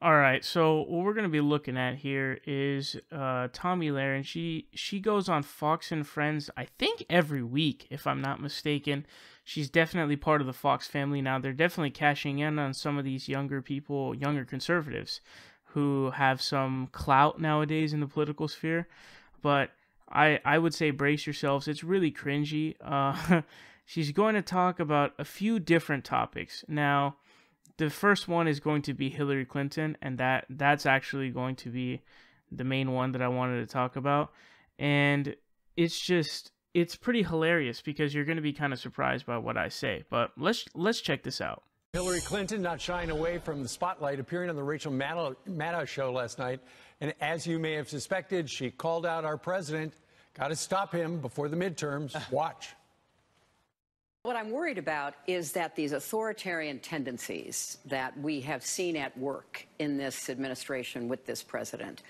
All right, so what we're going to be looking at here is Tomi Lahren. She goes on Fox and Friends, I think every week, if I'm not mistaken. She's definitely part of the Fox family now. They're definitely cashing in on some of these younger people, younger conservatives, who have some clout nowadays in the political sphere. But I would say brace yourselves. It's really cringy. She's going to talk about a few different topics. Now, the first one is going to be Hillary Clinton, and that's actually going to be the main one that I wanted to talk about. And it's pretty hilarious because you're going to be kind of surprised by what I say. But let's check this out. Hillary Clinton not shying away from the spotlight, appearing on the Rachel Maddow show last night. And as you may have suspected, she called out our president. Got to stop him before the midterms. Watch. What I'm worried about is that these authoritarian tendencies that we have seen at work in this administration with this president,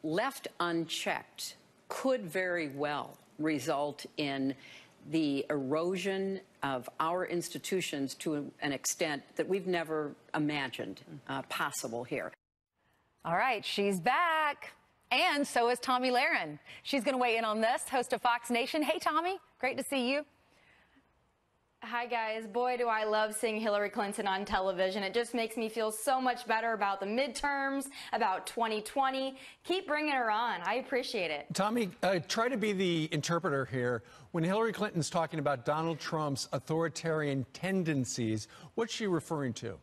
left unchecked, could very well result in the erosion of our institutions to an extent that we've never imagined possible here. All right, she's back. And so is Tomi Lahren. She's going to weigh in on this, host of Fox Nation. Hey, Tomi, great to see you. Hi, guys. Boy, do I love seeing Hillary Clinton on television. It just makes me feel so much better about the midterms, about 2020. Keep bringing her on. I appreciate it. Tomi, try to be the interpreter here. When Hillary Clinton's talking about Donald Trump's authoritarian tendencies, what's she referring to?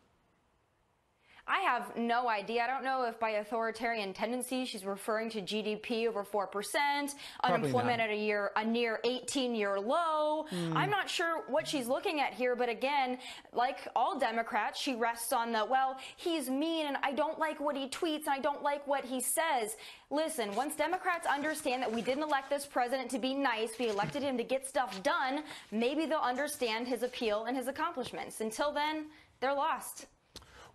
I have no idea. I don't know if by authoritarian tendencies she's referring to GDP over 4%, unemployment at a near 18-year low. I'm not sure what she's looking at here, but again, like all Democrats, she rests on the, well, he's mean and I don't like what he tweets and I don't like what he says. Listen, once Democrats understand that we didn't elect this president to be nice, we elected him to get stuff done, maybe they'll understand his appeal and his accomplishments. Until then, they're lost.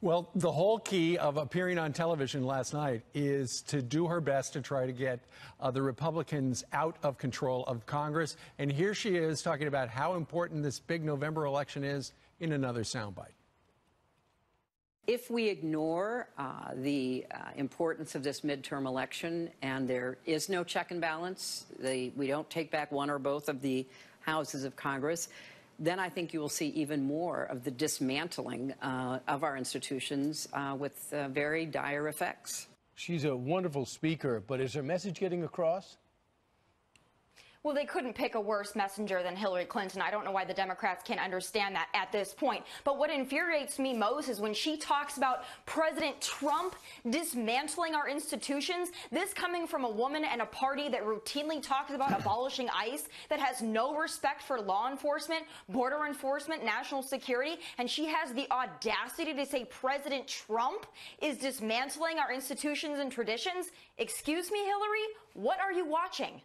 Well, the whole key of appearing on television last night is to do her best to try to get the Republicans out of control of Congress. And here she is talking about how important this big November election is in another soundbite. If we ignore the importance of this midterm election and there is no check and balance, we don't take back one or both of the houses of Congress, then I think you will see even more of the dismantling of our institutions with very dire effects. She's a wonderful speaker, but is her message getting across? Well, they couldn't pick a worse messenger than Hillary Clinton. I don't know why the Democrats can't understand that at this point. But what infuriates me most is when she talks about President Trump dismantling our institutions, this coming from a woman and a party that routinely talks about abolishing ICE, that has no respect for law enforcement, border enforcement, national security, and she has the audacity to say President Trump is dismantling our institutions and traditions. Excuse me, Hillary, what are you watching?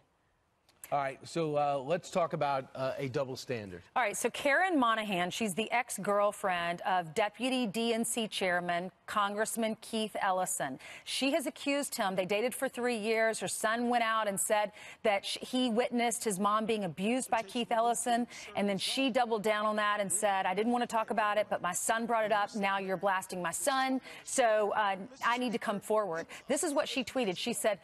All right, so let's talk about a double standard. All right, so Karen Monahan, she's the ex-girlfriend of Deputy DNC Chairman Congressman Keith Ellison. She has accused him, they dated for 3 years. Her son went out and said that he witnessed his mom being abused by Keith Ellison, and then she doubled down on that and said, I didn't want to talk about it, but my son brought it up. Now you're blasting my son, so I need to come forward. This is what she tweeted. She said,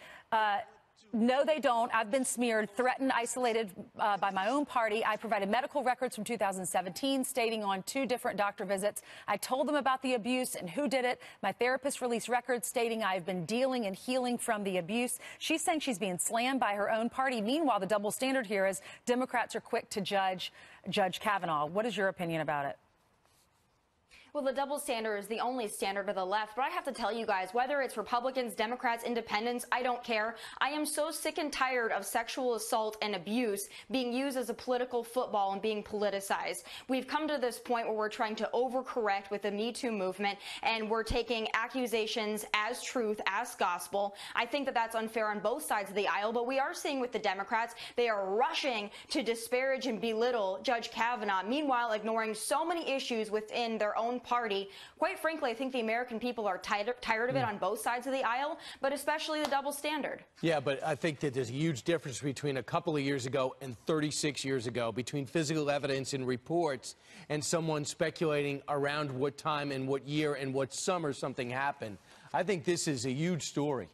no, they don't. I've been smeared, threatened, isolated by my own party. I provided medical records from 2017 stating on 2 different doctor visits. I told them about the abuse and who did it. My therapist released records stating I've been dealing and healing from the abuse. She's saying she's being slammed by her own party. Meanwhile, the double standard here is Democrats are quick to judge Judge Kavanaugh. What is your opinion about it? Well, the double standard is the only standard of the left, but I have to tell you guys, whether it's Republicans, Democrats, Independents, I don't care. I am so sick and tired of sexual assault and abuse being used as a political football and being politicized. We've come to this point where we're trying to overcorrect with the Me Too movement, and we're taking accusations as truth, as gospel. I think that that's unfair on both sides of the aisle, but we are seeing with the Democrats, they are rushing to disparage and belittle Judge Kavanaugh, meanwhile ignoring so many issues within their own party. Quite frankly, I think the American people are tired of it on both sides of the aisle, but especially the double standard. Yeah, but I think that there's a huge difference between a couple of years ago and 36 years ago, between physical evidence and reports and someone speculating around what time and what year and what summer something happened. I think this is a huge story.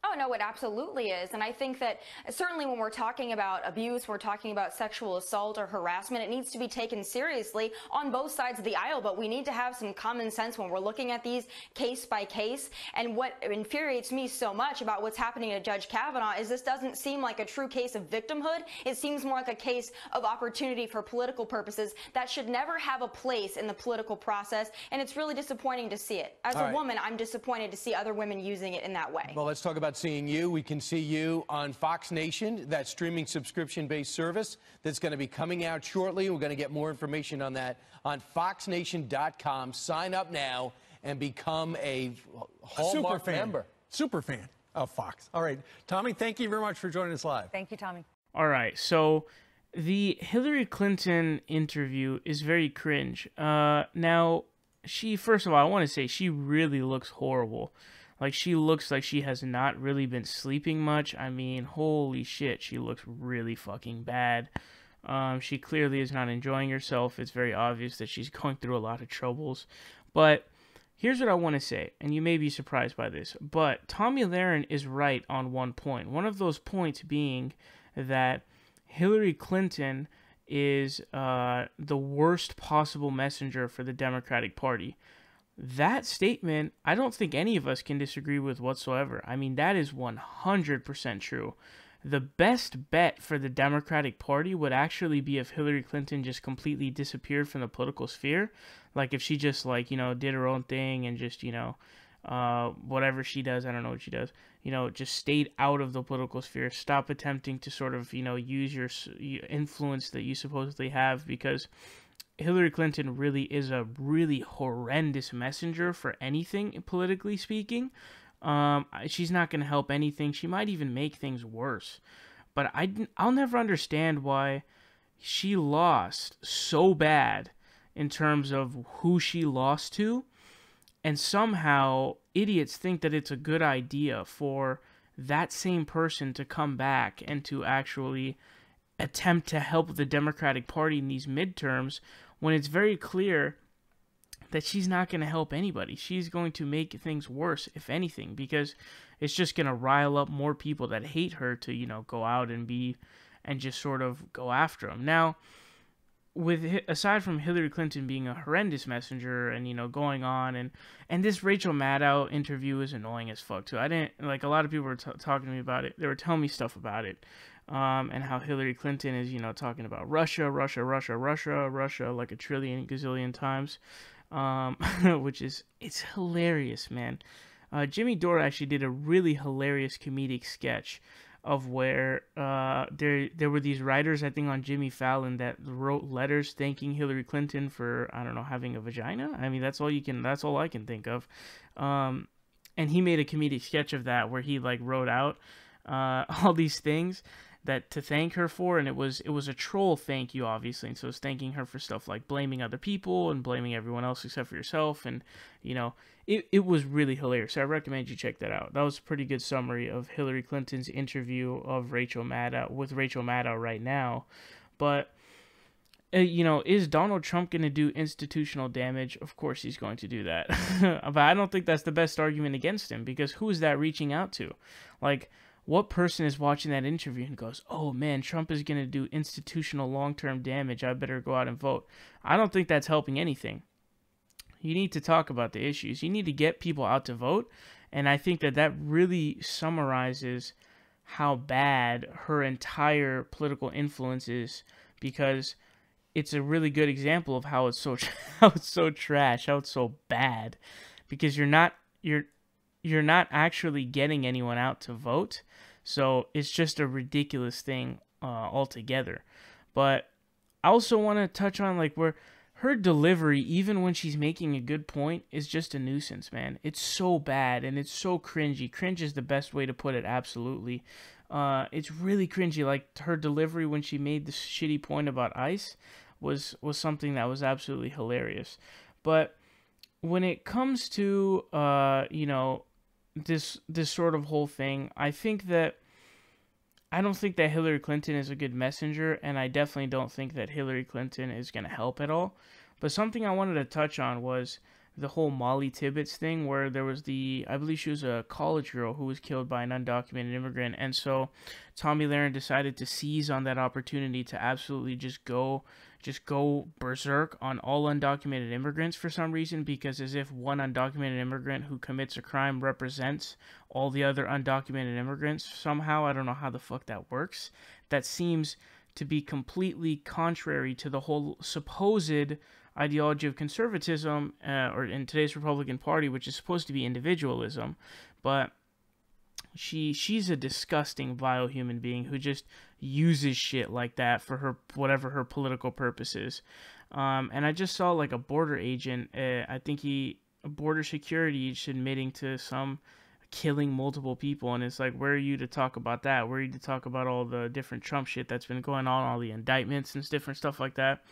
Oh, no, it absolutely is. And I think that certainly when we're talking about abuse, we're talking about sexual assault or harassment, it needs to be taken seriously on both sides of the aisle. But we need to have some common sense when we're looking at these case by case. And what infuriates me so much about what's happening to Judge Kavanaugh is this doesn't seem like a true case of victimhood. It seems more like a case of opportunity for political purposes that should never have a place in the political process. And it's really disappointing to see it. As a woman, I'm disappointed to see other women using it in that way. Well, let's talk about seeing you. We can see you on Fox Nation, that streaming subscription-based service that's going to be coming out shortly. We're going to get more information on that on foxnation.com. Sign up now and become a Hallmark member. Super fan of Fox. All right, Tomi, thank you very much for joining us live. Thank you, Tommy. All right, so the Hillary Clinton interview is very cringe. Now, first of all, I want to say she really looks horrible. Like, she looks like she has not really been sleeping much. I mean, holy shit, she looks really fucking bad. She clearly is not enjoying herself. It's very obvious that she's going through a lot of troubles. But here's what I want to say, and you may be surprised by this, but Tomi Lahren is right on one point. One of those points being that Hillary Clinton is the worst possible messenger for the Democratic Party. That statement, I don't think any of us can disagree with whatsoever. I mean, that is 100% true. The best bet for the Democratic Party would actually be if Hillary Clinton just completely disappeared from the political sphere. Like, if she just, like, you know, did her own thing and just, you know, whatever she does, I don't know what she does, you know, just stayed out of the political sphere. Stop attempting to sort of, you know, use your influence that you supposedly have, because Hillary Clinton really is a really horrendous messenger for anything, politically speaking. She's not going to help anything. She might even make things worse. But I'll never understand why she lost so bad in terms of who she lost to. And somehow idiots think that it's a good idea for that same person to come back and to actually attempt to help the Democratic Party in these midterms, when it's very clear that she's not going to help anybody. She's going to make things worse, if anything, because it's just going to rile up more people that hate her to, you know, go out and just sort of go after them. Now, aside from Hillary Clinton being a horrendous messenger and, you know, going on, and this Rachel Maddow interview is annoying as fuck too. I didn't, like, a lot of people were talking to me about it. They were telling me stuff about it. And how Hillary Clinton is, you know, talking about Russia like a trillion gazillion times, it's hilarious, man. Jimmy Dore actually did a really hilarious comedic sketch of where there were these writers, I think, on Jimmy Fallon that wrote letters thanking Hillary Clinton for, I don't know, having a vagina. I mean, that's all I can think of. And he made a comedic sketch of that where he, like, wrote out all these things that to thank her for, and it was a troll thank you, obviously, and so it's thanking her for stuff like blaming other people and blaming everyone else except for yourself, and, you know, it was really hilarious. So I recommend you check that out. That was a pretty good summary of Hillary Clinton's interview of Rachel Maddow right now. But you know, is Donald Trump going to do institutional damage? Of course he's going to do that. But I don't think that's the best argument against him, because who is that reaching out to? Like, what person is watching that interview and goes, oh man, Trump is going to do institutional long-term damage, I better go out and vote? I don't think that's helping anything. You need to talk about the issues. You need to get people out to vote. And I think that really summarizes how bad her entire political influence is, because it's a really good example of how it's so trash, how it's so bad, because you're not actually getting anyone out to vote. So it's just a ridiculous thing altogether. But I also want to touch on, like, where her delivery, even when she's making a good point, is just a nuisance, man. It's so bad and it's so cringy. Cringe is the best way to put it, absolutely. It's really cringy. Like, her delivery when she made this shitty point about ICE was something that was absolutely hilarious. But when it comes to this sort of whole thing, I don't think that Hillary Clinton is a good messenger, and I definitely don't think that Hillary Clinton is going to help at all. But something I wanted to touch on was the whole Molly Tibbetts thing, where there was I believe she was a college girl who was killed by an undocumented immigrant. And so Tomi Lahren decided to seize on that opportunity to absolutely just go berserk on all undocumented immigrants for some reason, because as if one undocumented immigrant who commits a crime represents all the other undocumented immigrants somehow. I don't know how the fuck that works. That seems to be completely contrary to the whole supposed ideology of conservatism, or in today's Republican Party, which is supposed to be individualism. But she's a disgusting, vile human being who just uses shit like that for her whatever her political purposes. And I just saw like a border agent, I think border security, just admitting to some killing multiple people, and it's like, where are you to talk about that? Where are you to talk about all the different Trump shit that's been going on, all the indictments and different stuff like that?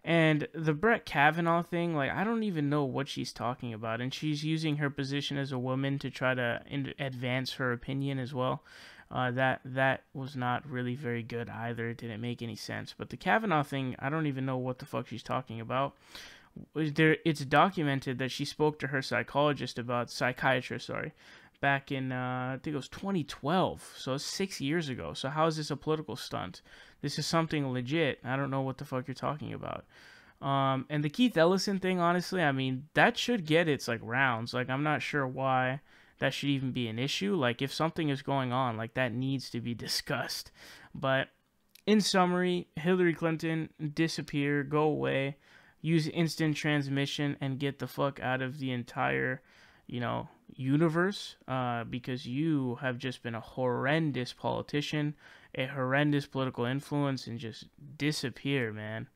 And the Brett Kavanaugh thing, like, I don't even know what she's talking about. And she's using her position as a woman to try to advance her opinion as well. That was not really very good either. It didn't make any sense. But the Kavanaugh thing, I don't even know what the fuck she's talking about. It's documented that she spoke to her psychiatrist, back in, I think it was 2012. So it's 6 years ago. So how is this a political stunt? This is something legit. I don't know what the fuck you're talking about. And the Keith Ellison thing, honestly, I mean, that should get its, like, rounds. Like, I'm not sure why that should even be an issue. Like, if something is going on, like, that needs to be discussed. But in summary, Hillary Clinton, disappear, go away, use instant transmission, and get the fuck out of the entire, universe, because you have just been a horrendous politician, a horrendous political influence, and just disappear, man.